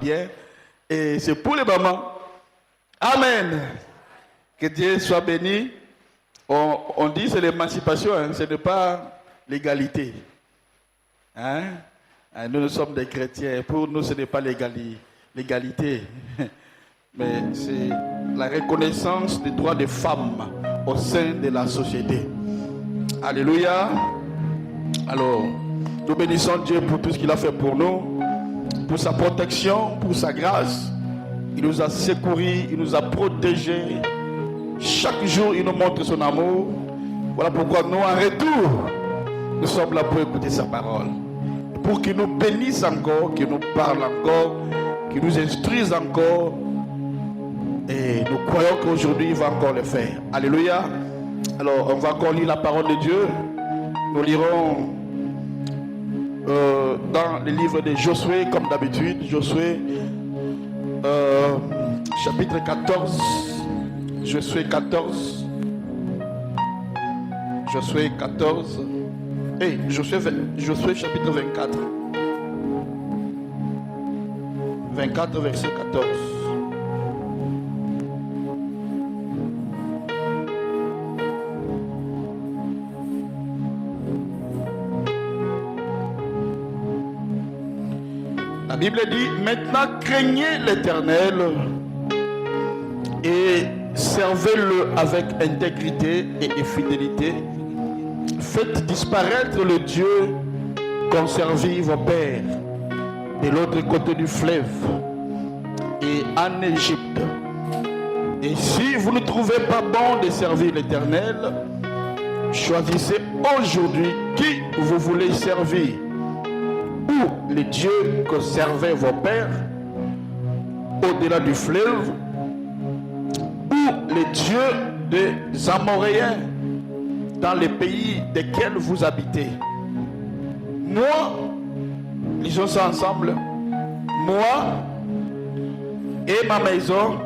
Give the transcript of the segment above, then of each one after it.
bien. Et c'est pour les mamans. Amen. Que Dieu soit béni. On dit que c'est l'émancipation, hein, ce n'est pas l'égalité. Hein? Nous sommes des chrétiens. Pour nous, ce n'est pas l'égalité. Mais c'est la reconnaissance des droits des femmes au sein de la société. Alléluia. Alors, nous bénissons Dieu pour tout ce qu'il a fait pour nous, pour sa protection, pour sa grâce. Il nous a secourus, il nous a protégés. Chaque jour, il nous montre son amour. Voilà pourquoi nous, en retour, nous sommes là pour écouter sa parole. Pour qu'il nous bénisse encore, qu'il nous parle encore, qu'il nous instruise encore. Et nous croyons qu'aujourd'hui, il va encore le faire. Alléluia. Alors, on va encore lire la parole de Dieu. Nous lirons dans le livre de Josué, comme d'habitude. Josué, chapitre 14. Josué 14. Josué 14. Et Josué chapitre 24. 24, verset 14. La Bible dit, maintenant craignez l'Éternel et servez-le avec intégrité et fidélité. Faites disparaître le Dieu qu'ont servi vos pères de l'autre côté du fleuve et en Égypte. Et si vous ne trouvez pas bon de servir l'Éternel, choisissez aujourd'hui qui vous voulez servir. Ou les dieux que servaient vos pères au-delà du fleuve, ou les dieux des Amoréens dans les pays desquels vous habitez. Moi, lisons ça ensemble, moi et ma maison,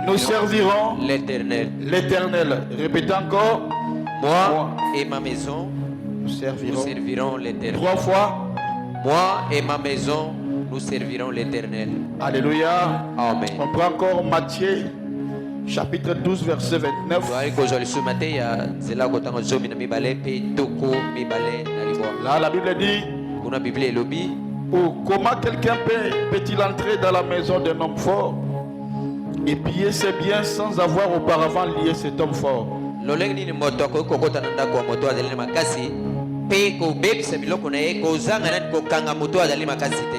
nous servirons l'Éternel. L'Éternel. Répétez encore, Moi et ma maison, nous nous servirons l'Éternel. 3 fois. Moi et ma maison, nous servirons l'Éternel. Alléluia. Amen. On prend encore Matthieu, chapitre 12, verset 29. Là, la Bible dit, comment quelqu'un peut-il entrer dans la maison d'un homme fort et piller ses biens sans avoir auparavant lié cet homme fort?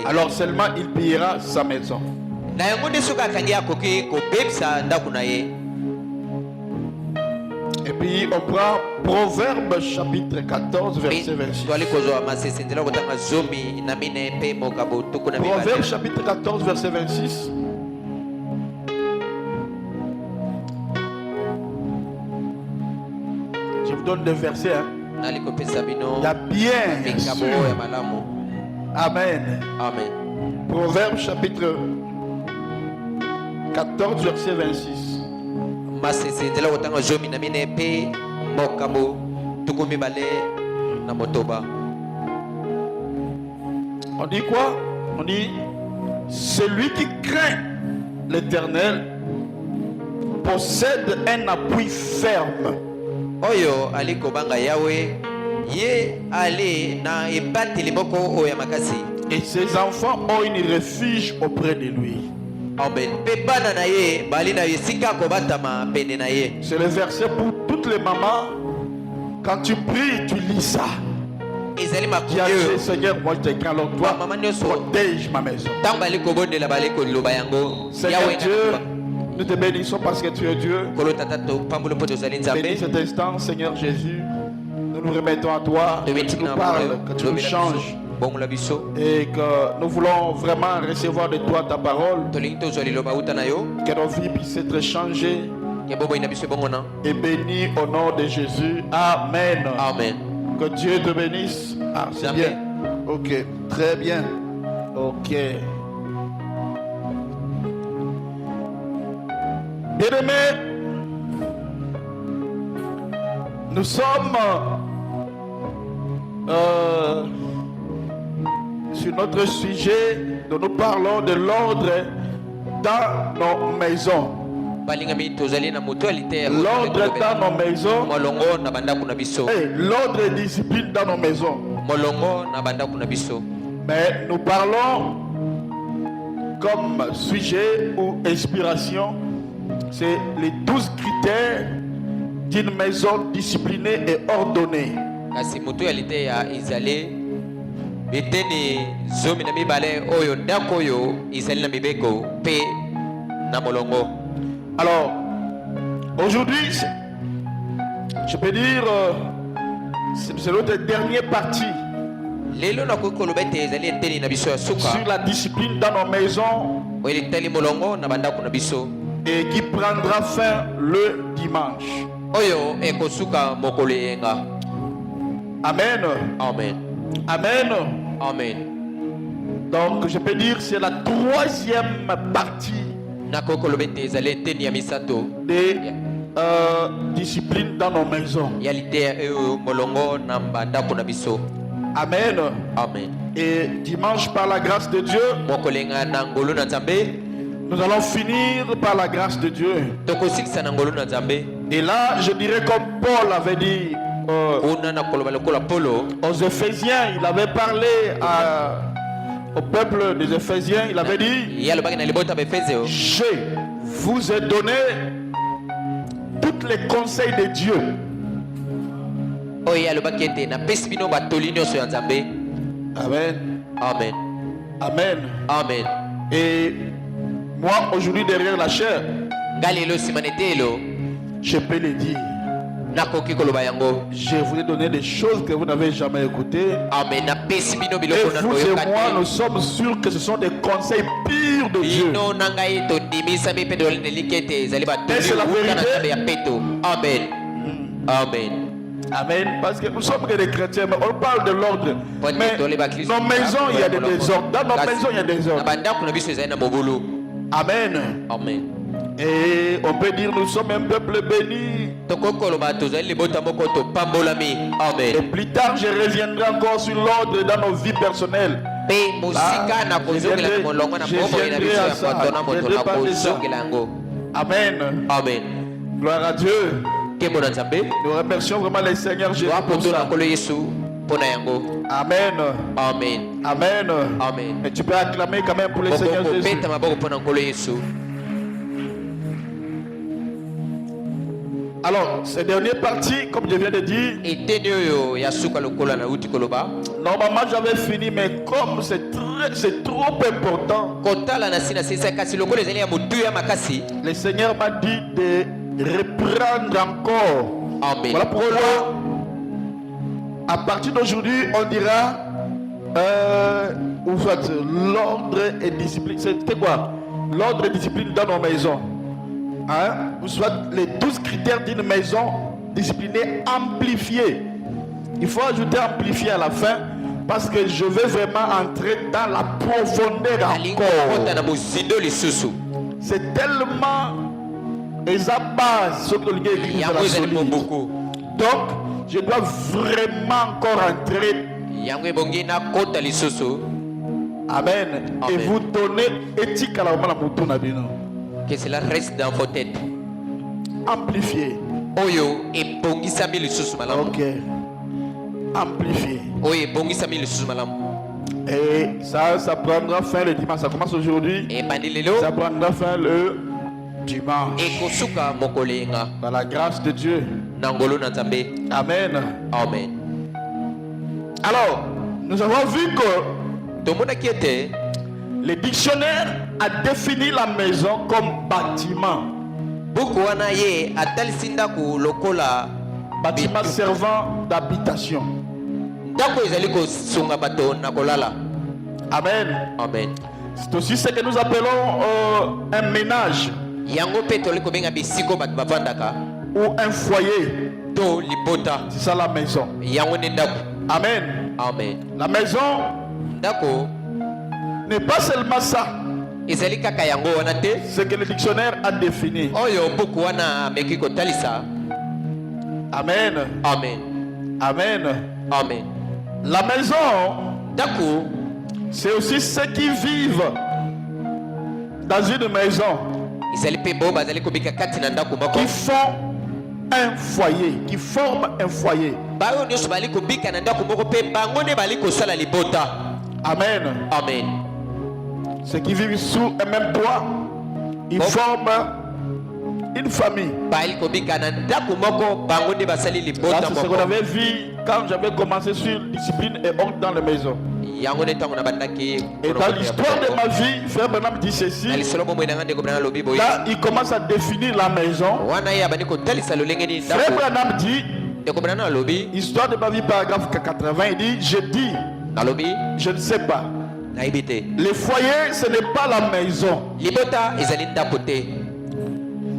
Alors seulement il pillera sa maison. Et puis on prend Proverbe chapitre 14 verset 26. Proverbe chapitre 14 verset 26. Je vous donne des versets. Hein. Il y a bien sûr. Amen. Amen. Proverbe chapitre 14 verset 26. On dit quoi? On dit celui qui craint l'Éternel possède un appui ferme. Oyo ali kobanga Yahweh ye ale na ebati liboko oya makasi. Et ses enfants ont une refuge auprès de lui. Amen. Bebana na ye bali na yesika kobatama pene na ye. C'est le verset pour toutes les mamans. Quand tu pries, tu lis ça. Ezali Dis à Dieu, Seigneur, moi je te crains, alors toi protège ma maison. Tambali kobonde la bali ko loba yango. Seigneur Dieu, nous te bénissons parce que tu es Dieu. Bénis cet instant, Seigneur Jésus. Nous nous remettons à toi. Que tu nous parles, que tu nous changes. Et que nous voulons vraiment recevoir de toi ta parole. Que nos vies puissent être changées. Et bénies au nom de Jésus. Amen. Amen. Que Dieu te bénisse. Ah, c'est bien. Ok, très bien. Ok. Bien-aimés, nous sommes sur notre sujet nous parlons de l'ordre dans nos maisons. L'ordre dans nos maisons et l'ordre et discipline dans nos maisons. Mais nous parlons comme sujet ou inspiration, c'est les 12 critères d'une maison disciplinée et ordonnée. Alors, aujourd'hui, je peux dire, c'est notre dernière partie sur la discipline dans nos maisons et qui prendra fin le dimanche. Amen. Amen. Amen. Amen. Donc, je peux dire, c'est la troisième partie des disciplines dans nos maisons. Amen. Amen. Et dimanche, par la grâce de Dieu, nous allons finir par la grâce de Dieu. Et là, je dirais comme Paul avait dit aux Éphésiens, il avait parlé au peuple des Éphésiens, il avait dit: je vous ai donné tous les conseils de Dieu. Amen. Amen. Amen. Amen. Et moi, aujourd'hui, derrière la chair, je peux le dire. Je vous ai donné des choses que vous n'avez jamais écoutées. Et vous et moi, nous sommes sûrs que ce sont des conseils purs de Dieu. Et c'est la vérité. Amen. Amen. Amen. Parce que nous sommes que des chrétiens, mais on parle de l'ordre. Mais dans nos maisons, il y a des désordres. Dans nos maisons, il y a des désordres. Amen. Amen. Et on peut dire nous sommes un peuple béni. Et plus tard, je reviendrai encore sur l'ordre dans nos vies personnelles. Amen. Amen. Gloire à Dieu. Nous remercions vraiment le Seigneur Jésus pour ça. Amen. Amen. Amen. Amen. Et tu peux acclamer quand même pour le Seigneur Jésus. Alors, cette dernière partie, comme je viens de dire, normalement j'avais fini, mais comme c'est trop important, le Seigneur m'a dit de reprendre encore. Amen. Voilà pourquoi, à partir d'aujourd'hui, on dira ou soit l'ordre et discipline. C'était quoi? L'ordre et discipline dans nos maisons. Hein? Ou soit les 12 critères d'une maison disciplinée amplifiée. Il faut ajouter amplifié à la fin parce que je veux vraiment entrer dans la profondeur encore. C'est tellement base sur le donc je dois vraiment encore entrer. Amen. Et vous donner éthique à la maman. Que cela reste dans vos têtes. Amplifié. Oyo et bongisami le sous malam. Ok. Amplifié. Oye bongisami le sous malam. Et ça prendra fin le dimanche. Ça commence aujourd'hui. Et bandilelo. Ça prendra fin le dimanche. Et kosuka mokolenga. Par la grâce de Dieu. Nangolo nanzambe. Amen. Amen. Alors, nous avons vu que Tomona qui était le dictionnaire a défini la maison comme bâtiment. Bâtiment servant d'habitation. Amen. Amen. C'est aussi ce que nous appelons un ménage ou un foyer. C'est ça la maison. Amen. Amen. La maison n'est pas seulement ça. Ce que le dictionnaire a défini. Amen. Amen. Amen. Amen. La maison C'est aussi ceux qui vivent dans une maison, ezali pe bo bazali kobika kati na ndako moko qui font un foyer, qui forment un foyer. bayo nyonso bali kobika na ndako moko pe bango nde bali kosala libota. Amen. Amen. Ceux qui vivent sous un même toit, ils forment une famille. bali kobika na ndako moko bango nde basali Ça, libota c'est ce qu'on moko avait vu quand j'avais commencé sur discipline et ordre dans les maisons. yango nde ntango na bandaki Et dans l'histoire de ma vie, Frère Branham dit ceci. na lisolo bomoi na nga ndeko brana lobi boye Là, il commence à définir la maison. wana ye abandi kotalisa lolenge nini Frère ndako Branham dit, ndeko brana alobi histoire de ma vie, paragraphe 80, il dit, je dis, alobi je ne sais pas. nayebi te Le foyer, ce n'est pas la maison. libota ezali ndako te,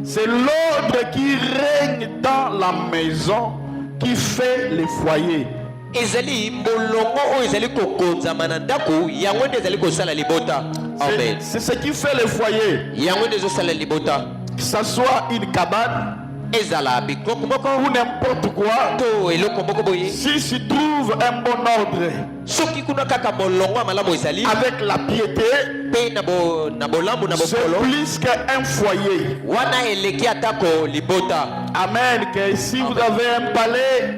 C'est l'ordre qui règne dans la maison qui fait le foyer. ezali molongo oyo ezali kokonzama na ndako yango nde ezali kosala libota. Amen. C'est ce qui fait le foyer. yango nde ezosala libota, Que ce soit une cabane ezala bikoko moko ou n'importe quoi. to eloko moko boye Si se trouve un bon ordre soki kuna kaka molongo ya malamu ezali avec la piété, mpe na bolambu na c'est bokolo plus qu'un foyer. wana eleki atako libota. Amen. Que si vous avez un palais,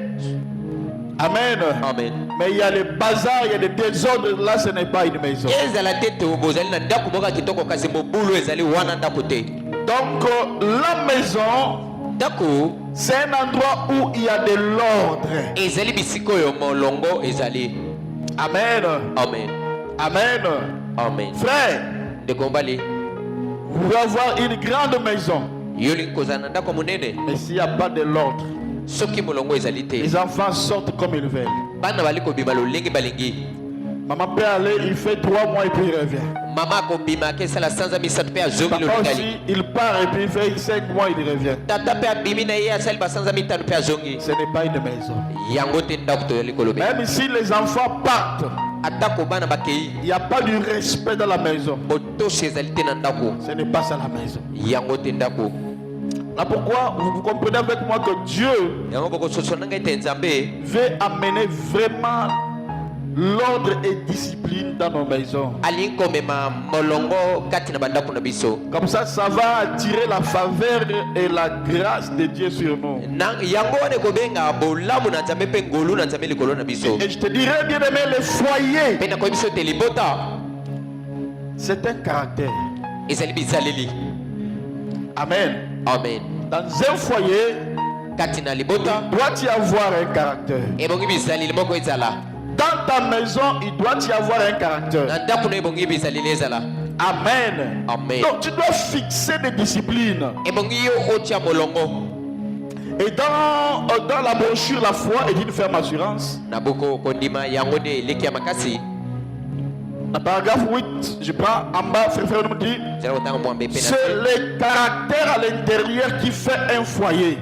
amen. Amen. Mais il y a le bazar, il y a des désordres, là ce n'est pas une maison. ezala te te bozali na ndako moko ya kitoko kasi mobulu ezali wana ndako te. Donc la maison, ndako c'est un endroit où il y a de l'ordre. ezali bisika oyo molongo ezali. Amen. Amen. Amen. Amen. Frère, ndeko mobali vous pouvez avoir une grande maison, yo olingi kozala na ndako monene mais s'il n'y a pas de l'ordre, soki molongo ezali te les enfants sortent comme ils veulent. bana bali kobima lolenge balingi. Maman peut aller, il fait 3 mois et puis il revient. mama akobima akesala sanza misato mpe azongi Papa lolingali. aussi, il part et puis il fait 5 mois, il revient. tata mpe abimi na ye asali basanza mitano mpe azongi. Ce n'est pas une maison. yango te ndako toyali koloba. Même si les enfants partent, atako bana bakei il n'y a pas du respect dans la maison. botoshi ezali te na ndako Ce n'est pas ça la maison. yango te ndako. Là pourquoi vous comprenez avec moi que Dieu yango bokososo na ngai te nzambe veut amener vraiment l'ordre et discipline dans nos maisons. alingi komema molongo kati na bandako na biso. Comme ça va attirer la faveur et la grâce de Dieu sur nous. yango wana ekobenga bolamu na nzambe mpe ngolu na nzambe likolo na biso. Et je te dirais, bien aimé, le foyer, mpe nakoyebi biso te libota c'est un caractère. ezali bizaleli. Amen. Amen. Dans un foyer, kati na libota doit y avoir un caractère. ebongi bizaleli moko ezala. Dans ta maison, il doit y avoir un caractère. na ndako na ebongi bizaleli ezala. Amen. Amen. Donc tu dois fixer des disciplines. ebongi yo otia molongo. Et dans la brochure La foi est une ferme assurance, na boko kondima yango nde eleki ya makasi. la paragraphe 8, je prends en bas, frère nous dit, ezala kotanga mwambe mpe na c'est se. le caractère à l'intérieur qui fait un foyer.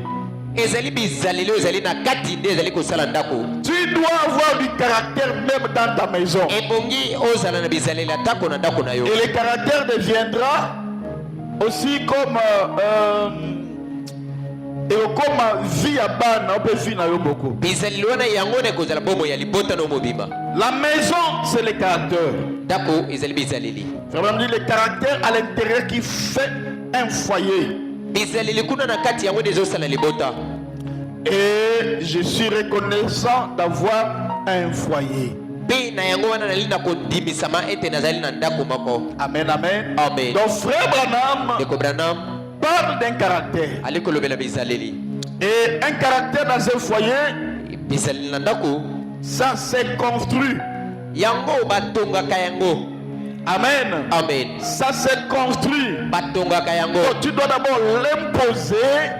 ezali bizaleli oyo ezali na kati nde ezali kosala ndako. Tu dois avoir du caractère même dans ta maison. ebongi ozala na bizaleli atako na ndako na yo. Et le caractère deviendra aussi comme vie à ban, on peut finir beaucoup. bizaleli wana yango na ekozala bomo ya libota no mobimba. La maison, c'est le caractère. ndako ezali bizaleli. Vraiment dit le caractère à l'intérieur qui fait un foyer. bizaleli kuna na kati yango nde ezosala libota. Et je suis reconnaissant d'avoir un foyer. mpe na yango wana nali na kondimisama ete nazali na ndako moko. Amen, amen. Amen. Donc frère Branham ndeko branam parle d'un caractère. ali kolobela bizaleli. Et un caractère dans un foyer, bizaleli na ndako ça s'est construit. yango batongaka yango. Amen. Amen. Ça s'est construit. batongaka yango. Donc tu dois d'abord l'imposer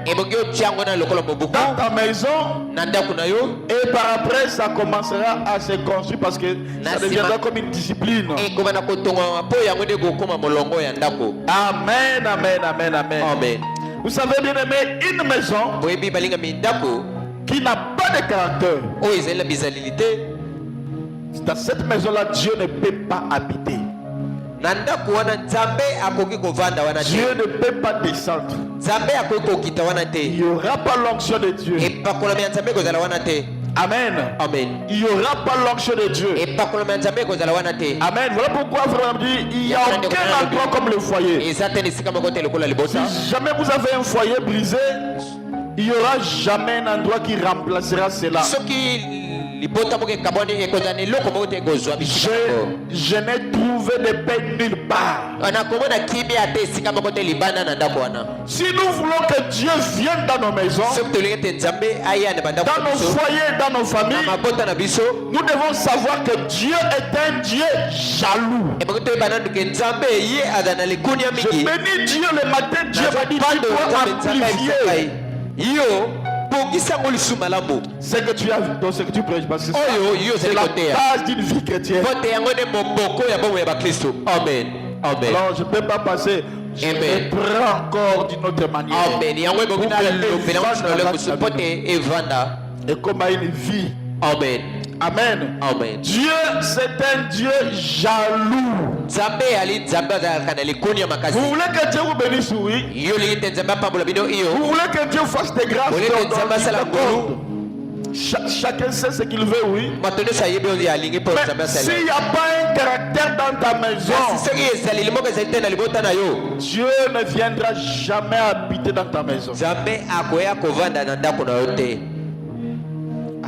ebongi otia yango na lokolo mobuku dans ta maison. na ndako na yo. Et par après, ça commencera à se construire parce que ça Nasima. deviendra comme une discipline. ekoma na kotongama mpo yango nde kokoma molongo ya ndako. Amen, amen, amen, amen. Amen. Vous savez bien aimé, une maison boyebi balingami ndako qui n'a pas de caractère, oyo ezali na bizaleli te. dans cette maison-là, Dieu ne peut pas habiter. na ndako wana nzambe akoki kovanda wana te. Dieu ne peut pas descendre. nzambe akoki kokita wana Il te. n'y aura pas l'onction de Dieu. epakolami ya nzambe ekozala wana te. Amen. Amen. Il n'y aura pas l'onction de Dieu. Amen. Voilà pourquoi frère dit il n'y a aucun endroit comme le foyer. Si jamais vous avez un foyer brisé, il n'y aura jamais un endroit qui remplacera cela. Je n'ai trouvé de paix nulle part. Si nous voulons que Dieu vienne dans nos maisons, dans nos foyers, dans nos familles, nous devons savoir que Dieu est un Dieu jaloux. Je bénis Dieu le matin, Dieu va dire tu dois amplifier ce que tu as dans ce que tu prêches, parce que c'est la base d'une vie chrétienne. Amen. Amen. Alors je ne peux pas passer. Je vais prendre encore d'une autre manière. Amen. Et comme à une vie. Amen. Amen. Amen. Dieu, c'est un Dieu jaloux. Vous voulez que Dieu vous bénisse, oui? Vous voulez que Dieu fasse des grâces dans chacun sait ce qu'il veut, oui. Mais s'il n'y a pas un caractère dans ta maison, Dieu ne viendra jamais habiter dans ta maison.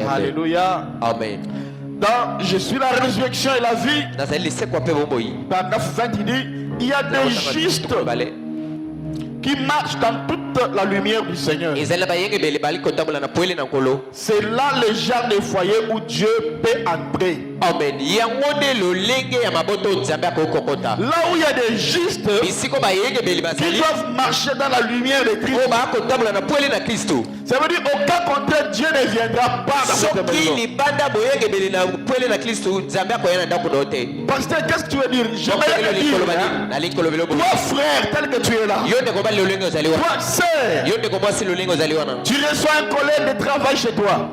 Alléluia. Amen. Dans Je suis la résurrection et la vie, paragraphe 20, il dit il y a des justes qui marchent dans toute la lumière du Seigneur. C'est là le genre de foyer où Dieu peut entrer. Amen. Là où il y a des justes qui doivent marcher dans la lumière de Christ. Ça veut dire au cas contraire, Dieu ne viendra pas dans cette maison. Pasteur, qu'est-ce que tu veux dire? J'aimerais te dire, toi frère, tel que tu es là, toi sœur, tu reçois un collègue de travail chez toi,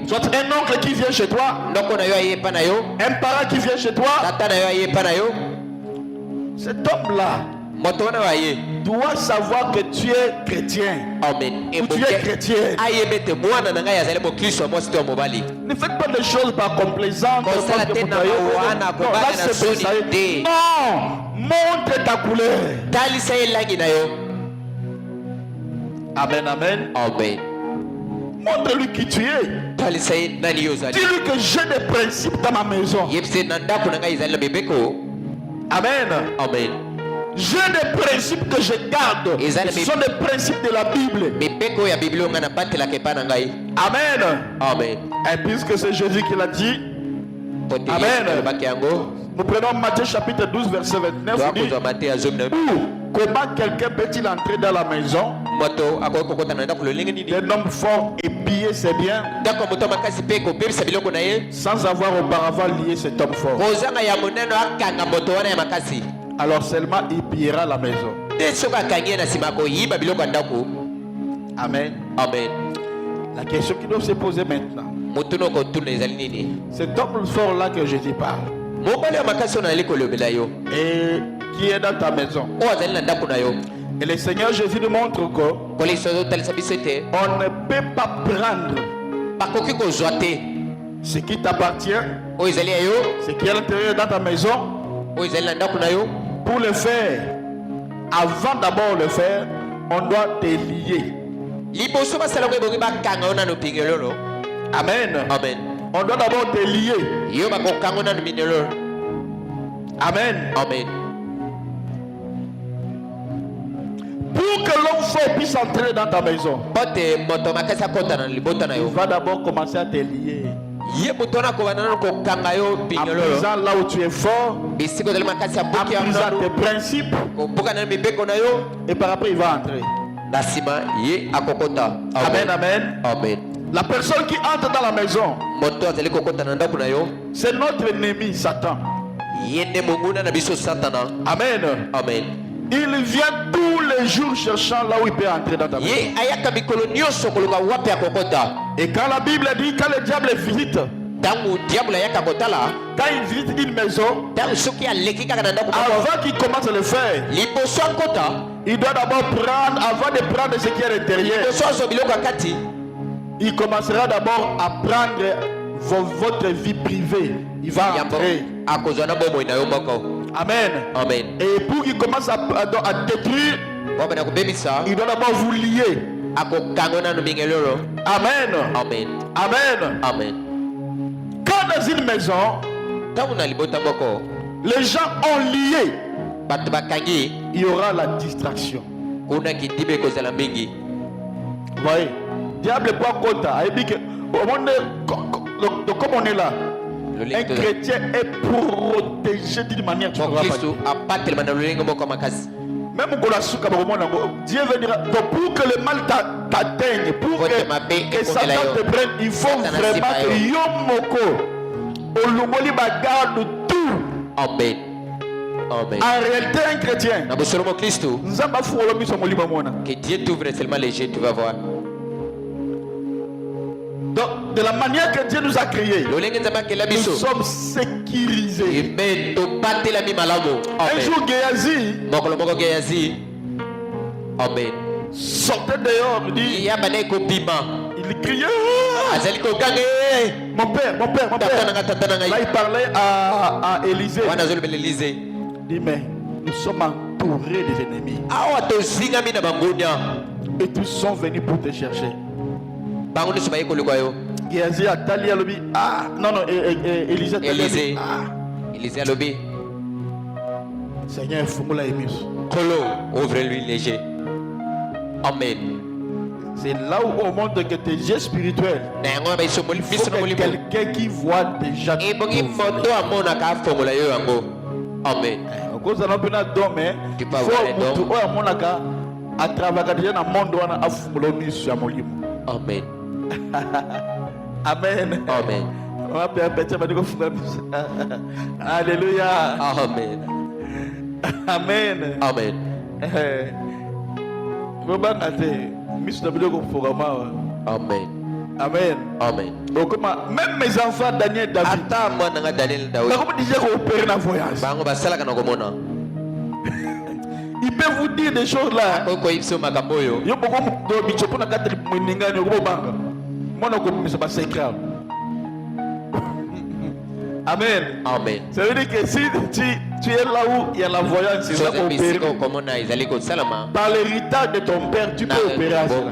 soit un oncle qui vient chez toi, un parent qui vient chez toi. Cet homme-là doit savoir que tu es chrétien. Amen. Ou tu es chrétien. Ne faites pas des choses par complaisance. Non, montre ta couleur. Amen, amen. Amen. Montre-lui qui tu es. Dis-lui que j'ai des principes dans ma maison. Amen. Amen. J'ai des principes que je garde. Ce sont des principes de la Bible. Amen. Amen. Et puisque c'est Jésus qui l'a dit, amen. Nous prenons Matthieu chapitre 12 verset 29. Comment quelqu'un peut-il entrer dans la maison d'un homme fort et piller ses biens sans avoir auparavant lié cet homme fort? Alors seulement il pillera la maison. Amen. Amen. La question qui doit se poser maintenant, cet homme fort là que Jésus parle, et qui est dans ta maison, et le Seigneur Jésus nous montre qu'on ne peut pas prendre ce qui t'appartient, ce qui est à l'intérieur dans ta maison. Pour le faire, avant d'abord le faire, on doit te lier. Amen. Amen. On doit d'abord te lier. Amen. Amen. Pour que l'homme fort puisse entrer dans ta maison, il va d'abord commencer à te lier. En brisant là où tu es fort, en brisant tes principes, et par après il va entrer. Amen, amen. Amen. La personne qui entre dans la maison, c'est notre ennemi Satan. Amen. Amen. Il vient tous les jours cherchant là où il peut entrer dans ta maison. Et quand la Bible dit, quand le diable visite, quand il visite une maison, avant qu'il commence à le faire, il doit d'abord prendre, avant de prendre ce qui est à l'intérieur, il commencera d'abord à prendre votre vie privée. Il va entrer. Amen. Amen. Et pour qu'il commence à détruire, il doit d'abord vous lier. Amen. Amen. Amen. Amen. Quand dans une maison, les gens ont lié, il y aura la distraction. Vous voyez, diable est pas content. Il dit que comme on est là, un chrétien est protégé d'une manière différente. Même Dieu veut dire pour que le mal t'atteigne, pour que Satan te prenne, il faut vraiment que Yomoko Olumoli garde tout. Amen. Amen. En réalité, un chrétien, que Dieu t'ouvre seulement les yeux, tu vas voir. Donc, de la manière que Dieu nous a créés, nous sommes sécurisés. Un jour, Géasi sortait dehors, il criait, mon père. Là, il parlait à Élisée. Il dit, mais nous sommes entourés des ennemis. Et tous sont venus pour te chercher. Géasi a tali à l'obé. Ah, non, Élisée a l'obé. Seigneur, Fumula Emus. Ouvre-lui les yeux. Amen. C'est là où on montre que tes yeux spirituels. Il faut que quelqu'un qui voit déjà. Amen. Cause on a besoin d'hommes, il faut que mon aka à travers déjà dans monde on a afumuloni sur molimo. Amen. Amen. Amen. On va péter ma digo. Alléluia. Amen. Amen. Amen. Amen. Amen. Amen. Donc, même mes enfants, Daniel, David, comment déjà opérer dans le voyage? Il peut vous dire des choses là. Amen. Amen. Ça veut dire que si tu es là où il y a la voyance, c'est ça opérer. Par l'héritage de ton père, tu peux opérer à cela.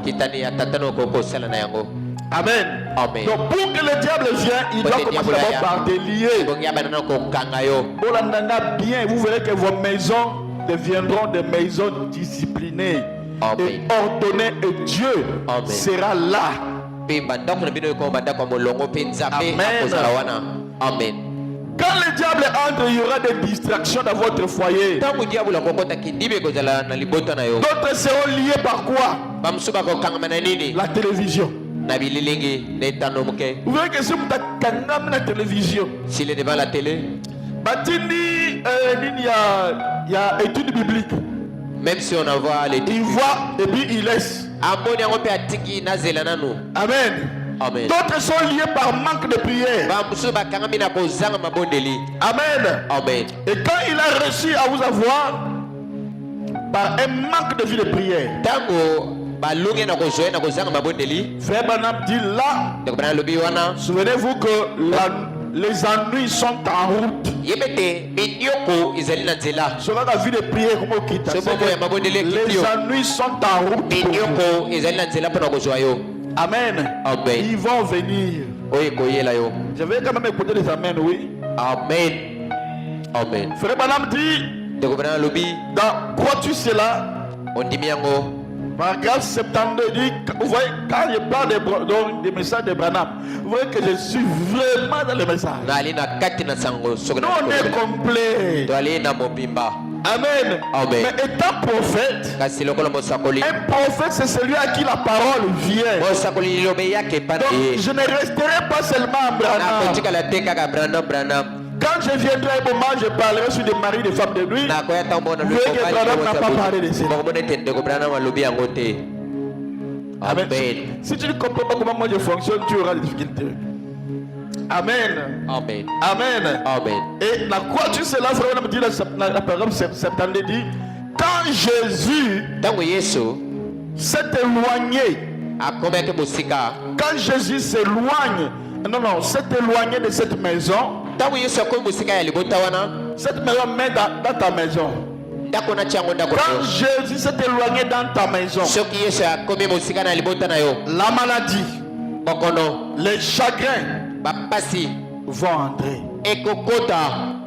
Amen. Amen. Donc pour que le diable vienne, il doit commencer d'abord par te lier. Bien, vous verrez que vos maisons deviendront des maisons disciplinées. Amen. Et ordonnées, et Dieu sera là. Amen. Quand le diable entre, il y aura des distractions dans votre foyer. D'autres seront liés par quoi? La télévision. Vous verrez que si vous avez la télévision, s'il est devant la télé, il y a études bibliques. même si on envoie l'étude, il voit et puis il laisse. Amen. Amen. D'autres sont liés par manque de prière. Amen. Amen. Et quand il a réussi à vous avoir par un manque de vie de prière, Frère Branham dit là, souvenez-vous que les ennuis sont en route. Selon la vie de prière, les ennuis sont en route. Amen. Amen. Ils vont venir. Je vais quand même écouter les amens, oui. Amen. Amen. Frère Branham dit, crois-tu cela? Paragraphe 72 dit, vous voyez, quand je parle des messages de Branham, vous voyez que je suis vraiment dans le message. Nous, on est complet. Amen. Amen. Mais étant prophète, un prophète c'est celui à qui la parole vient. Donc je ne resterai pas seulement à Branham. Quand je viendrai au moment, je parlerai sur des maris, des femmes de nuit. Vous voyez que Branham n'a pas parlé de ça. Amen. Si tu ne comprends pas comment moi je fonctionne, tu auras des difficultés. Amen. Amen. Amen. Amen. Et la croix, tu sais, là, frère, me dit la parole 70 dit, quand Jésus s'est éloigné akomaki mosika. Quand Jésus s'éloigne, s'est éloigné de cette maison, Ntango Yesu akomi mosika ya libota wana, cette maison met dans ta maison. ndako na tiango ndako. Quand Jésus s'est éloigné dans ta maison, Soki Yesu akomi mosika na libota na yo, la maladie, bokono, les chagrins bapasi vont entrer. ekokota.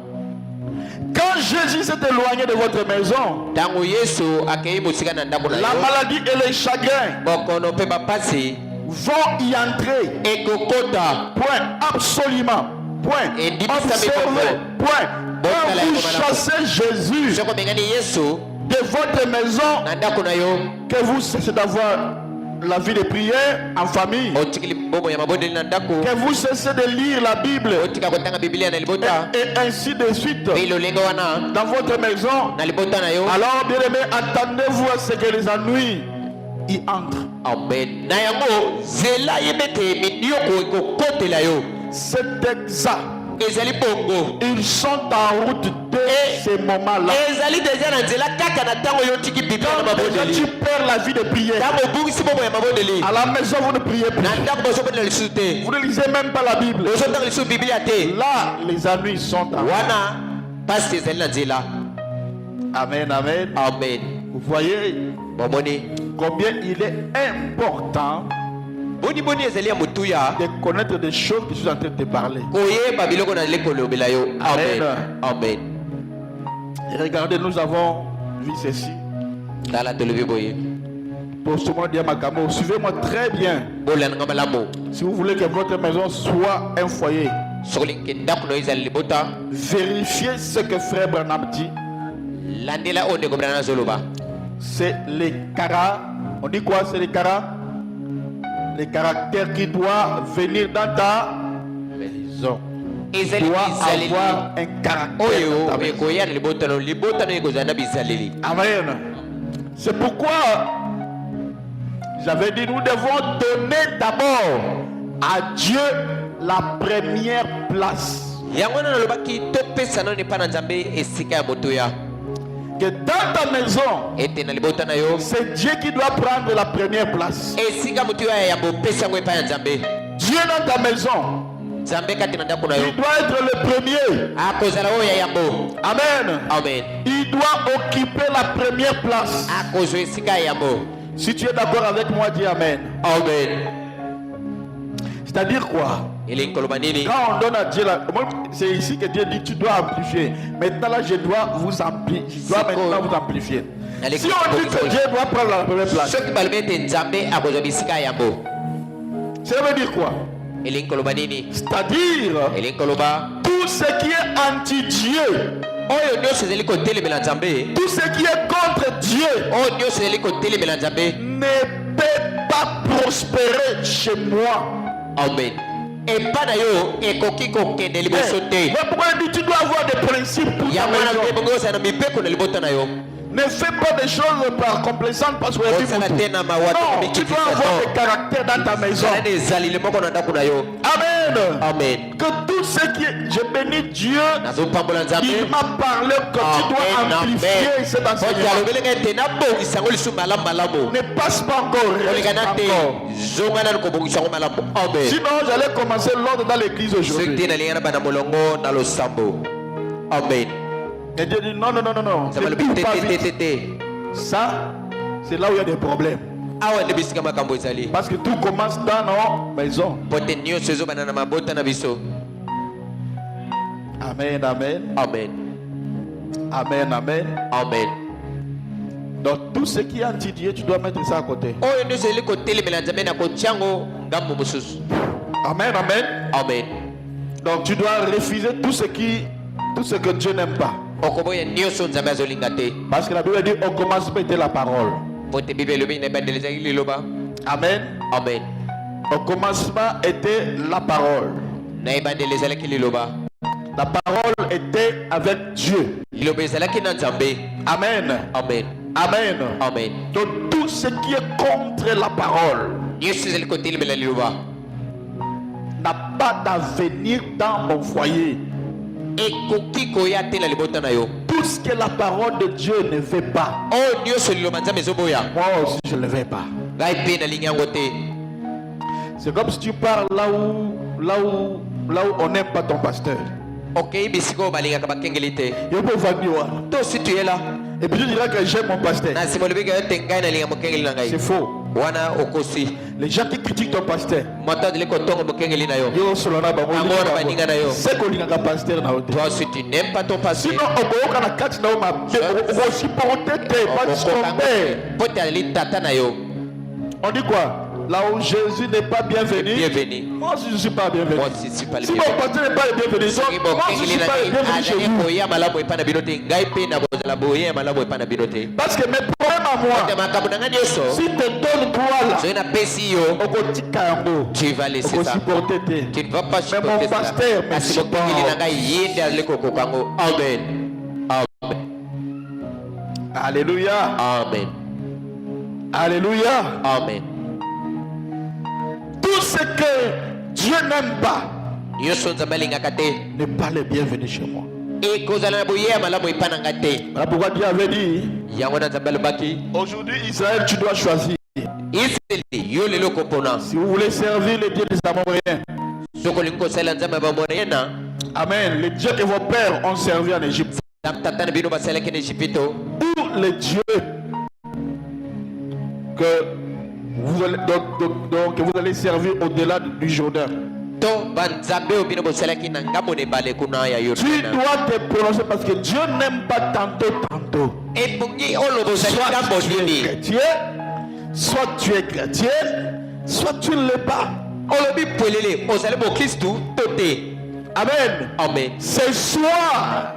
Quand Jésus s'est éloigné de votre maison, Ntango Yesu akei mosika na ndako na la yo, maladie et les chagrins bokono pe bapasi vont y entrer. ekokota. Point. Absolument. Point. Et dis- Observez. Point. Quand Bon, vous chassez Jésus soko bengani Yesu de votre maison, na ndako na yo, que vous cessez d'avoir la vie de prière en famille, otikili bomo ya mabondeli na ndako, que vous cessez de lire la Bible, otika kotanga Biblia na libota, et ainsi de suite, pe lolengo wana dans votre maison, na libota na yo. alors bien aimé, attendez-vous à ce que les ennuis y entrent. Amen. Na yango zela yebete midioko ekokotela yo. C'est exact. Ezali bongo. Ils sont en route dès ce moment-là. Ezali deja na nzela kaka na tango yo tiki Biblia na Quand déjà tu mabondeli. perds la vie de prière, Tango bungisi bomo ya mabondeli. à la maison vous ne priez plus. Na ndako boso botela lisusu te. Vous ne lisez même pas la Bible. Boso tanga lisusu Biblia te. Là, les ennuis sont en route. Wana pasi ezali na nzela. Amen, amen. Amen. Vous voyez Bomoni. combien il est important Boni ezali ya mutuya. de connaître des choses que je suis en train de te parler. Koyeba biloko na leko lobela yo. Amen. Amen. Et regardez, nous avons vu ceci. Tala tolobi boye. Pour ce moment, Diamakamo, suivez-moi très bien. Bola nga malamu. Si vous voulez que votre maison soit un foyer, Sokolinke ndako no ezali libota. vérifiez ce que Frère Branham dit. Landela onde ko brana zoloba. C'est les on dit quoi? C'est les caractères qui doivent venir dans ta maison. Ezali Doit bizaleli. avoir un caractère Oyo dans ta maison. ekoya na libota no ekozana bizaleli. Amen. C'est pourquoi j'avais dit nous devons donner d'abord à Dieu la première place. Yango na lobaki topesa no ne pa na Nzambe esika ya motoya. Que dans ta maison, Ete na libota na yo. c'est Dieu qui doit prendre la première place. Esika motoya ya bopesa ngo epa ya Nzambe. Dieu dans ta maison, Nzambe kati na ndako na yo. il doit être le premier. Akozala oyo ya yambo. Amen. Amen. Il doit occuper la première place. Akozwa esika ya yambo. Si tu es d'accord avec moi, dis Amen. Amen. C'est-à-dire quoi? Elingi koloba nini? Quand on donne à Dieu, c'est ici que Dieu dit tu dois amplifier. Maintenant là, je dois vous amplifier. Je dois maintenant vous amplifier. Si on dit que Dieu doit prendre la première place, Soki balobi ete Nzambe akozwa bisika ya yambo. ça veut dire quoi? Elingi koloba nini? C'est-à-dire Elingi koloba tout ce qui est anti-Dieu, oyo nyonso ezali kotelemela Nzambe. tout ce qui est contre Dieu Oyo nyonso ezali kotelemela Nzambe. ne peut pas prospérer chez moi. Amen. Epa na yo ekoki kokende liboso te. Mais pourquoi il dit tu dois avoir des principes pour ta Yango wana mpe maison? bongo osala na mibeko na libota na yo. Ne fais pas des choses par complaisance parce que Osala te na mawato non, tu dois avoir des caractères dans ta maison. Osala na ezaleli moko na ndako na yo. Amen. Amen. Que tout ce qui est, je bénis Dieu, Nazopambola Nzambe. il m'a parlé que tu dois amplifier cet enseignement. alobelenga ete nabongisa yango lisusu malamu malamu. Ne passe pas encore, reste Olingana te encore. zonga nanu kobongisa yango malamu. Amen. Sinon, j'allais commencer l'ordre dans l'église Soki aujourd'hui. te nalinga na bana molongo na losambo. Amen. Et Dieu dit non, non, non, non, non. Nzambe Ne alobi cours te pas te te vite. te te. Ça, c'est là où il y a des problèmes. Awa nde bisika makambo ezali. Parce que tout commence dans nos maisons. Po te nyonso ezobana na mabota na biso. Amen, amen. Amen. Amen, amen. Amen. Donc tout ce qui est anti-Dieu, tu dois mettre ça à côté. Oyo nyonso ezali kotelemela Nzambe na kotia yango ngambo mosusu. Amen, amen. Amen. Donc tu dois refuser tout ce que Dieu n'aime pas. Okoboya nyonso Nzambe azolinga te. Parce que la Bible dit au commencement était la parole. Po te Bible elobi na ebandeli ezali liloba. Amen. Amen. Au commencement était la parole. Na ebandeli ezalaki liloba. La parole était avec Dieu. Liloba ezalaki na Nzambe. Amen. Amen. Amen. Amen. Donc tout ce qui est contre la parole Nyonso ezali kotelemela liloba. n'a pas d'avenir dans mon foyer. Ekoki koya te na libota na yo. Tout ce que la parole de Dieu ne veut pas, Oyo nyonso liloba Nzambe ezoboya. moi aussi je ne le veux pas. Ngai mpe nalingi yango te. C'est comme si tu pars là où on n'aime pas ton pasteur. Ok, bisiko balinga kabakengelite. Il peut voir. Toi si tu es là. Et puis tu diras que j'aime mon pasteur. Na simolibika tengai na linga mokengeli na ngai. C'est faux. Wana okosi. Les gens qui critiquent ton pasteur. Mata dile ko tongo mokengeli na yo. Yo solona ba mo. Amora baninga na yo. C'est qu'on linga pasteur na hote. Toi si tu n'aimes pas ton pasteur. Sinon on va na kati na ma on supporter te pas supporter. Pote ali tata na yo. On dit quoi? Là où Jésus n'est pas bienvenu. Bienvenue. Moi aussi je ne suis pas bienvenu. Moi aussi je suis pas le Si mon bienvenu. pasteur n'est pas le bienvenu, moi aussi je ne suis pas le bienvenu chez vous. Boya malamu epana binote ngai pe na bozala boya malamu epana binote. Parce que mes problèmes à moi, Makambo na ngani yoso. si te donne toi là, So na pesi yo. okotika yango. Tu vas laisser ça. Supporter te. Tu ne vas pas Mais mon supporter ça. pasteur me Asi mokengeli na ngai yende aleko kokango. Amen. Amen. Alléluia. Amen. Alléluia. Amen. Tout ce que Dieu n'aime pas Yoso nzambalinga kate. n'est pas le bienvenu chez moi. E kozala na boya malamu epana ngate. Voilà pourquoi Dieu avait dit, Yango na nzambalo baki. aujourd'hui Israël, tu dois choisir. Israeli yo lelo kopona. Si vous voulez servir le Dieu des Amoréens, Soko lingo sala nzamba ba morena. Amen, les dieux que vos pères ont servi en Égypte, Tam tatana bino basala kene Egypto. ou les dieux que vous allez, donc, que vous allez servir au-delà du Jourdain. To banzambe obino basala kina ngamo ne bale kuna ya Tu Yordana. dois te prononcer parce que Dieu n'aime pas tantôt. E bungi olo basala Soit ngamo tu es nini. chrétien, soit tu es chrétienne, soit tu ne l'es pas. Olo bi polele osale bo Kristu tote. Amen. Amen. Ce soir,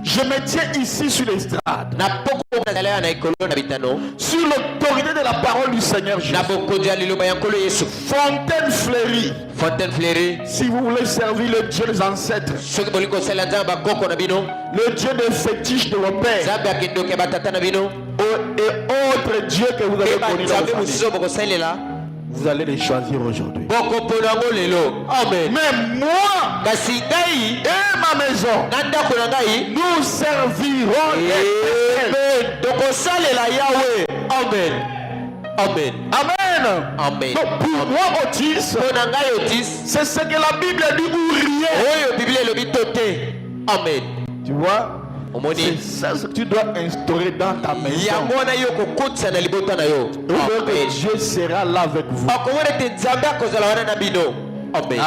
je me tiens ici sur l'estrade, Na poko nazala na ikolo na bitano. sur l'autorité de la parole du Seigneur Jésus. Na boko dia liloba yankolo Yesu. Fontaine fleurie. Fontaine fleurie. Si vous voulez servir le Dieu des ancêtres, Soki boliko sala nzamba koko na bino. le Dieu des fétiches de vos pères Zambe akindoke batata na bino. et autres dieux que vous avez Eba connus dans nzambe vos familles, musizo boko salela. vous allez les choisir aujourd'hui. Boko ponango lelo. Amen. Mais moi Kasi ngai et ma maison, na ndako na ngai nous servirons l'Éternel. Amen. Tokosalela Yahweh. Amen. Amen. Amen. Amen. Donc pour moi, Otis, Pona ngai Otis. c'est ce que la Bible dit ou rien. Oyo Biblia elobi tote. Amen. Tu vois? Omoni. C'est ça ce que tu dois instaurer dans ta maison. Yango na yo kokotisa na libota na yo. Vous verrez Amen. que Dieu sera là avec vous. Akomona te nzambe akozala wana na bino. Amen.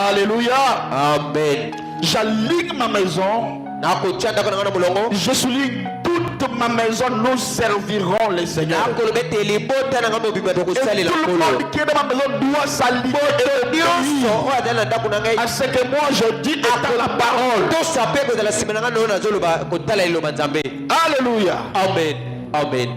Alléluia. Amen. J'aligne ma maison. Nakotia ndako na nga na molongo. Je souligne toute ma maison. Nous servirons le Seigneur. Nakoloba ete libota na nga mobimba Et tout tokosalela le nkolo. monde qui est dans ma maison doit s'aligner et obéir Nyonso oyo azali na ndako na ngai à ce que moi je dis étant la parole. tosa mpe kozala nsima na nga nayo nazoloba kotala liloba nzambe. Alléluia. Amen. Amen.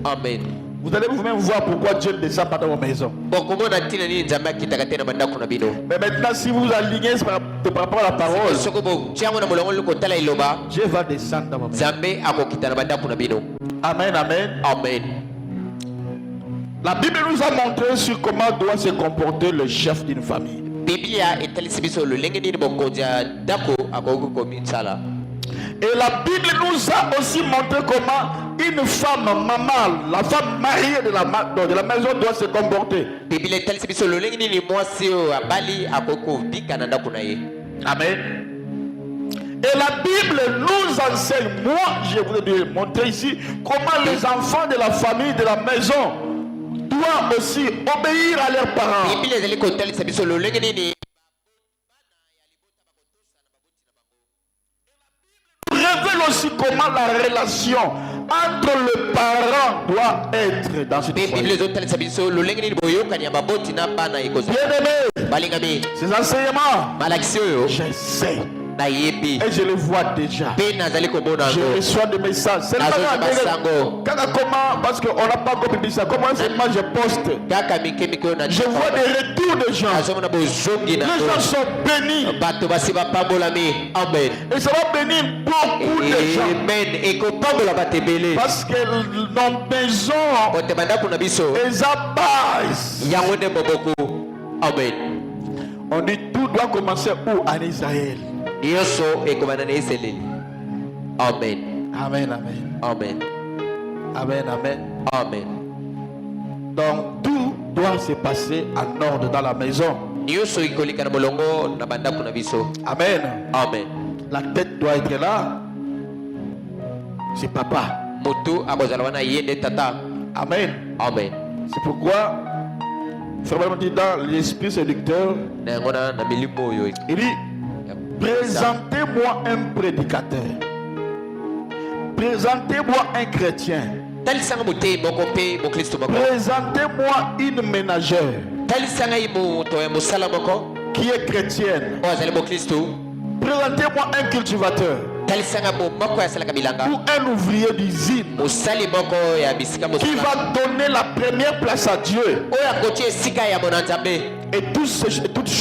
Amen. Vous allez vous-même voir pourquoi Dieu ne descend pas dans vos maisons. bokomona ntina nini nzambe akitaka te na bandako na bino. Mais maintenant, si vous alignez par rapport à la parole, soko botiango na molongo kotala liloba Dieu va descendre dans vos maisons. nzambe akokita na bandako na bino. Amen, amen. Amen. La Bible nous a montré sur comment doit se comporter le chef d'une famille. Biblia etalisi biso lolenge nini bokonzi ya ndako akoki komisala. Et la Bible nous a aussi montré comment une femme, maman, la femme mariée de la maison doit se comporter. Biblia etalisi biso lolenge nini mwasi oyo abali akoki kobika na ndako na ye. Amen. Et la Bible nous enseigne, moi je voudrais montrer ici, comment les enfants de la famille, de la maison, doivent aussi obéir à leurs parents. Biblia ezali kotalisa biso lolenge nini Révèle aussi comment la relation entre le parent doit être dans cette Biblia famille. ezotalisa biso lolenge nini boyokani ya baboti na bana ekozala. Bien-aimés, Balingami ces enseignements, malakisi oyo j'essaie nayebi et je les vois déjà. mpe nazali komona Je yango. reçois des messages. C'est Sango. comment, parce qu'on n'a pas encore publié ça, comment seulement je poste. Kaka mike oyo na Je vois des retours de gens. nazomona bozongi na Les gens sont bénis. bato basi bapambolami. Amen. Et ça va bénir beaucoup de gens. Amen. ekopambola bato ebele Parce que nos maisons, kote bandako na biso les abaissent. yango nde moboko. Amen. On dit tout doit commencer où? En Israël. nyonso ekobanda na eseleli. Amen. Amen, amen. Amen. Amen, amen. Amen. Donc tout doit doit se passer en ordre dans la maison. nyonso ikoleka na molongo na bandako na biso. Amen. Amen. La tête doit être là. C'est papa. Motu akozala wana ye nde tata. Amen. Amen. C'est pourquoi, frère dit dans l'esprit séducteur, Na yango na milimo oyo. il dit, présentez-moi un prédicateur. Présentez-moi un chrétien. Talisanga mote moko pe mo Kristo moko. Présentez-moi une ménagère Talisanga imo to ya musala moko. qui est chrétienne. O azali mo Kristo. Présentez-moi un cultivateur Talisanga mo moko ya sala kabilanga. ou un ouvrier d'usine Musali moko ya bisika qui musala. va donner la première place à Dieu Oya kotie sika ya monanzambe. et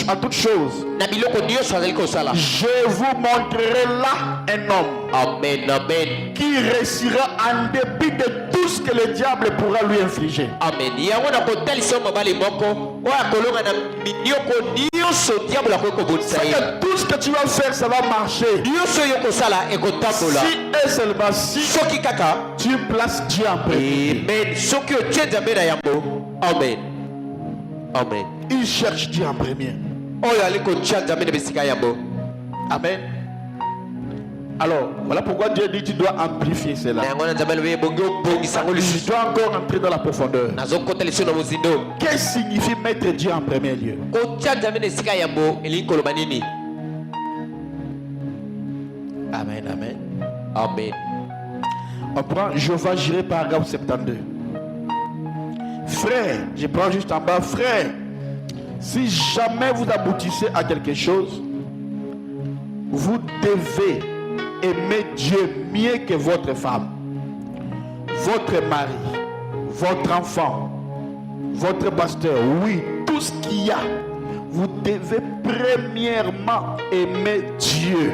à toutes choses. Na biloko nyonso azali kosala. Je vous montrerai là un homme Amen, amen. qui réussira en dépit de tout ce que le diable pourra lui infliger. Amen. Yango na kotalisa mobali moko. Oya kolonga na minioko nyonso diable ko botsa C'est ye. que tout ce que tu vas faire, ça va marcher. Nyonso yo kosala ekotambola. Si et seulement si Soki kaka. tu places Dieu en premier. Amen. Soki otie nzambe na yango. Amen. Amen. Il cherche Dieu en premier. Oyo ali kotia nzambe na bisika yango. Amen. Alors, voilà pourquoi Dieu dit tu dois amplifier cela. Na yango na nzambe lobe bongi obongisa ngo Tu lisusu. dois encore entrer dans la profondeur. Nazokota liso na mozindo. Qu'est-ce que signifie mettre Dieu en premier lieu? Kotia nzambe na esika yango elingi koloba nini? Amen, amen. Amen. On prend Jéhovah Jireh, paragraphe 72. Frère, je prends juste en bas. Frère, si jamais vous aboutissez à quelque chose, vous devez aimer Dieu mieux que votre femme, votre mari, votre enfant, votre pasteur. Oui, tout ce qu'il y a. Vous devez premièrement aimer Dieu.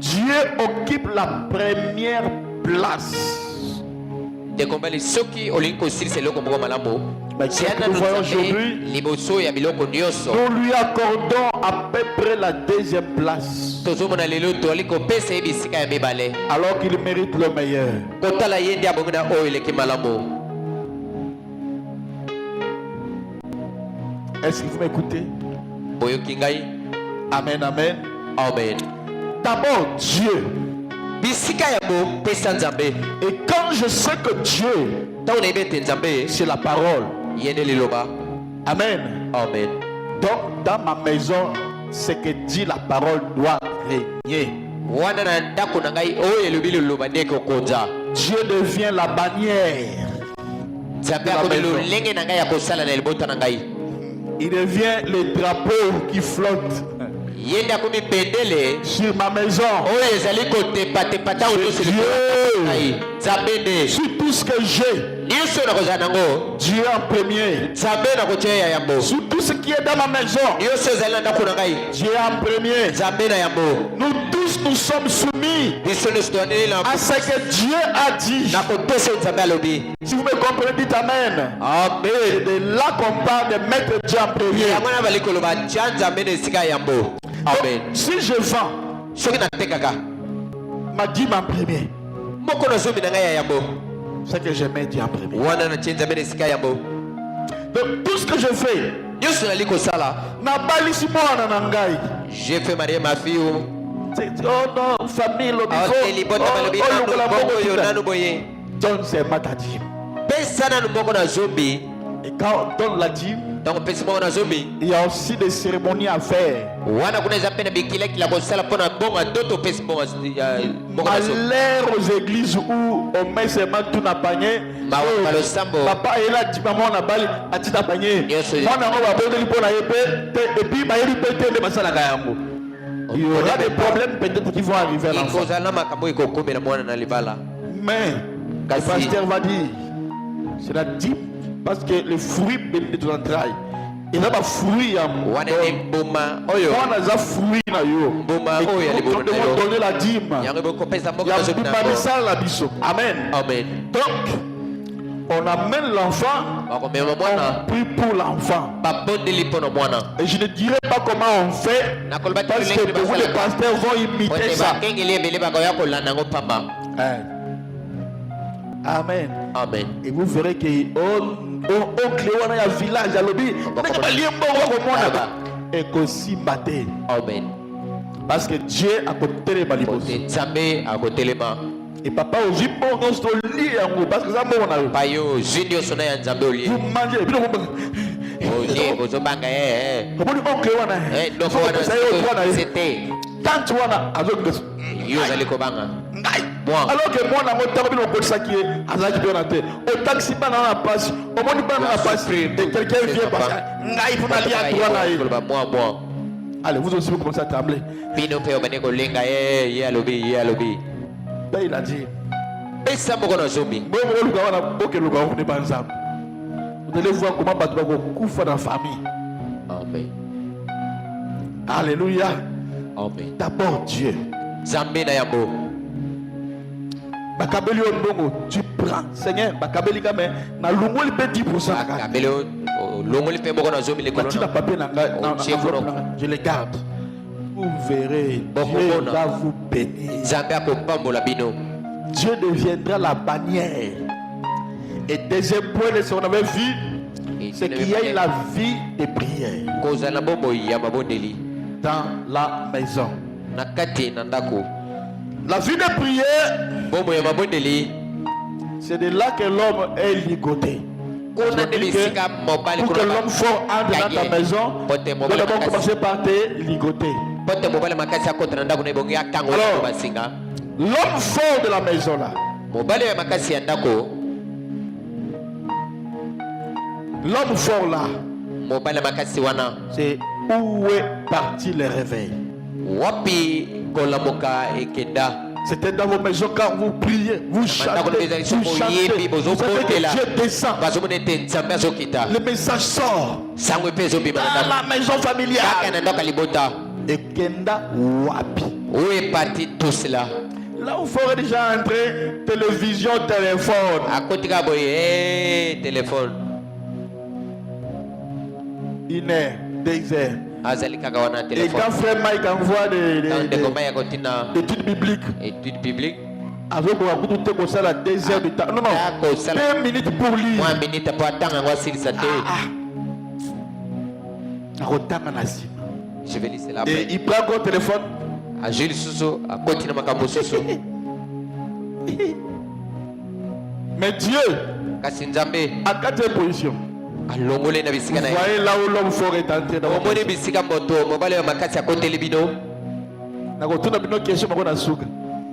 Dieu occupe la première place. Tekombali soki olingi kosilisa eloko moko malamu. Mais qu'est-ce que nous voyons aujourd'hui? Liboso ya biloko nyonso. Nous lui accordons à peu près la deuxième place, Tozomona lelo toali kopesa ye bisika ya mibale. alors qu'il mérite le meilleur. Kotala ye ndi abongi na oyo eleki malamu. Est-ce que vous m'écoutez? Boyoki ngai. Amen, amen. Amen. D'abord Dieu. Bisika yango pesa nzambe. Et quand je sais que Dieu, Ntango nayebi ete nzambe c'est la parole. ye nde liloba. Amen. Amen. Donc dans ma maison, c'est que dit la parole doit régner. Wana na ndako na ngai oyo elobi liloba nde ekokonza. Dieu devient la bannière. Nzambe akomi lolenge na ngai ya kosala na libota na ngai. Il devient le drapeau qui flotte Ye nde akomi bendele sur ma maison. oyo ezali kotepatepa ntango nyonso Dieu. liloba na ngai. Nzambe nde Sur tout ce que j'ai, nyonso nakozala nango. Dieu en premier. Nzambe nakotia ya yambo. Sur tout ce qui est dans ma maison, Nyonso ezali na ndako na ngai. Dieu en premier. Nzambe na yambo. Nous tous, nous sommes soumis Biso nyonso toaneli na à ce que Dieu a dit. na kotosa oyo nzambe alobi. Si vous me comprenez, dites Amen. Amen. C'est de là qu'on parle de mettre Dieu en premier. yango na bali koloba tia nzambe na esika ya yambo. Amen. Donc, si je vends Soki natekaka ma dîme en premier, moko na zomi na ngai ya yambo, c'est que je mets Dieu en premier. wana natie nzambe na esika ya yambo. Donc tout ce que je fais, Nyonso nali kosala. nabalisi mwana na ngai. J'ai fait marier ma fille. Oh non, famille, Aoteli bota balobi nanu bongo yo nanu boye. donne seulement ta dîme. Pesa nanu moko na zomi. Et quand on donne la dîme, Donc pesa moko na zomi. il y a aussi des cérémonies à faire. Wana kuna eza pena bikila kila kosala pona bonga toto pesa moko moko na zomi. Aller aux églises où on met seulement tout na panier. Mawa losambo. Papa est là, dit maman na bali, a dit na panier. Yes, yes. Moi na va bonner pour la et puis ba yeli pété de masala kayambo. Il y aura des problèmes peut-être qui vont arriver à l'enfant. Ikozala na makambo ekokomela mwana na libala. Mais le pasteur va dire, c'est la dîme parce que le fruit béni de ton entraille. Il a pas fruit à moi. Wana ni mbuma oyo. On a fruit na yo. Mbuma oyo ya Et libono on na yo. doit donner la dîme. Yango bokopesa moko Il y na a zomi na pas yango. ça la biso. Amen. Amen. Donc, on amène l'enfant, Bakomema mwana. on prie pour l'enfant. Babondeli mpo na mwana. Et je ne dirai pas comment on fait, Nakoloba parce que beaucoup de pasteurs vont imiter Ote ça. bakengeli ebele bakoya kolanda yango pamba. Hein. Amen. Amen. Et vous verrez que oncle wana ya village à lobby ndenge baliembo komona ekosimbate. Amen. Parce que Dieu a côté baliboso. Nzambe akotelema. Et papa oji bongo sto li yango parce que ça mo na yo. Payo junior sona ya Nzambe oli. Vous mangez bino ko. Oli bozobanga Komoni oncle wana. Donc wana c'était tant wana azongeso. Yo zali kobanga. Ngai. Alors que moi, je suis au taxi, pas dans la passe, au moins pas dans la passe, et quelqu'un vient passer. Allez, vous aussi, vous commencez à trembler. Il a dit. Vous allez voir comment vous dans la famille. Amen. Alléluia. Amen. D'abord Dieu. Zambé na yambo. Bakabeli ondongo, tu prends. Seigneur, bakabeli kame na lungoli pe 10%. Bakabeli lungoli pe moko na zomi le kolona. Tu n'as pas bien je les garde. Vous verrez, Dieu va vous bénir. Zambé akopambola bino. Dieu deviendra la bannière. Et deuxième point de ce qu'on avait vu, c'est qu'il y a la vie de prière dans la maison. La vie de prière, c'est de là que l'homme est ligoté. Pour que l'homme fort entre dans ta maison, nous devons commencer par te ligoter. Alors, l'homme fort de la maison là, l'homme fort là, c'est où est parti le réveil. C'était dans vos maisons quand vous priez, vous chantez, vous savez que Dieu descend. Le message sort dans la maison familiale. Et Kenda Wapi. Où est parti tout cela? Là où il faut déjà entrer, télévision, téléphone. À côté de téléphone. 1 heure, 2 heures. Et quand frère Mike envoie des études bibliques, avec vous ça la 2 heures de temps. Non, non, 2 minutes pour lire. 1 minute pour attendre. Je vais laisser là. Et il prend encore téléphone. À Jules Sousso, à continuer ma cabososo. Mais Dieu, à 4e position. Vous voyez là où l'homme fort est entré dans le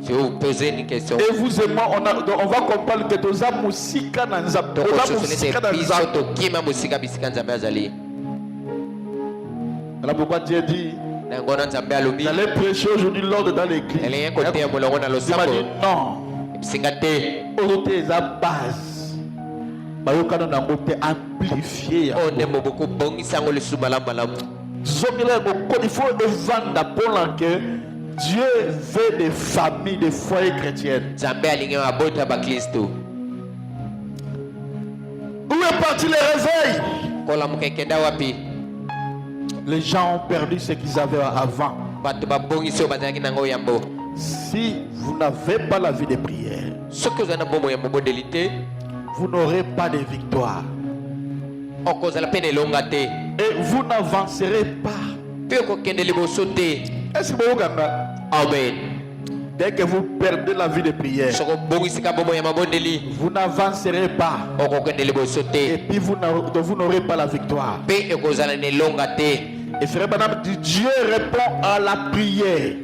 je vais vous poser une question. Et vous et moi, on va comprendre que tous les musiques voilà pourquoi Dieu dit j'allais prêcher aujourd'hui l'ordre dans l'église. Il m'a dit non. Aujourd'hui, c'est la base. Amplifié. Il faut vendre pour que Dieu veut des familles, des foyers chrétiennes. Où est parti le réveil? Les gens ont perdu ce qu'ils avaient avant. Si vous n'avez pas la vie de prière, vous n'aurez pas de victoire. Et vous n'avancerez pas. Est-ce que vous Amen. Dès que vous perdez la vie de prière, vous n'avancerez pas. Et puis vous n'aurez pas la victoire. Et frère Madame, Dieu répond à la prière.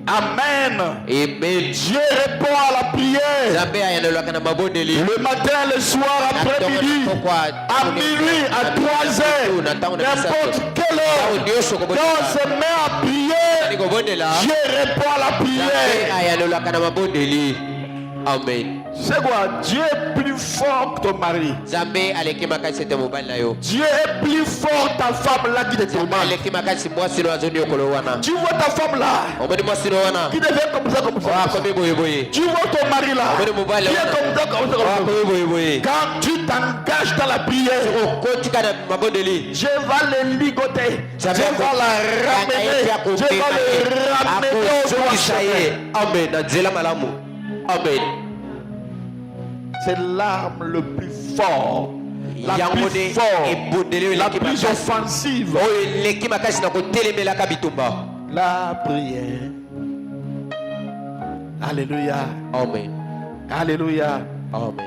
Amen. Dieu répond à la prière. Le matin, le soir, après-midi, à minuit, à 3 heures, n'importe quelle heure, quand on se met à prier, Dieu répond à la prière. Amen. C'est quoi? Dieu est plus fort que ton mari. Dieu est plus fort ta femme là qui te tourmente. Tu vois ta femme là qui devient comme ça, comme ça. Tu vois ton mari là qui est comme ça, comme ça. Quand tu t'engages dans la prière, Dieu va le ligoter. Dieu va la ramener. Dieu va le ramener au droit chemin. Amen. Amen. C'est l'arme le plus fort, la Yango plus de forte, ebundeli la eleki plus makasi. offensive. Oyo eleki makasi na kotelemelaka bitumba. La prière. Alléluia. Amen. Alléluia. Amen.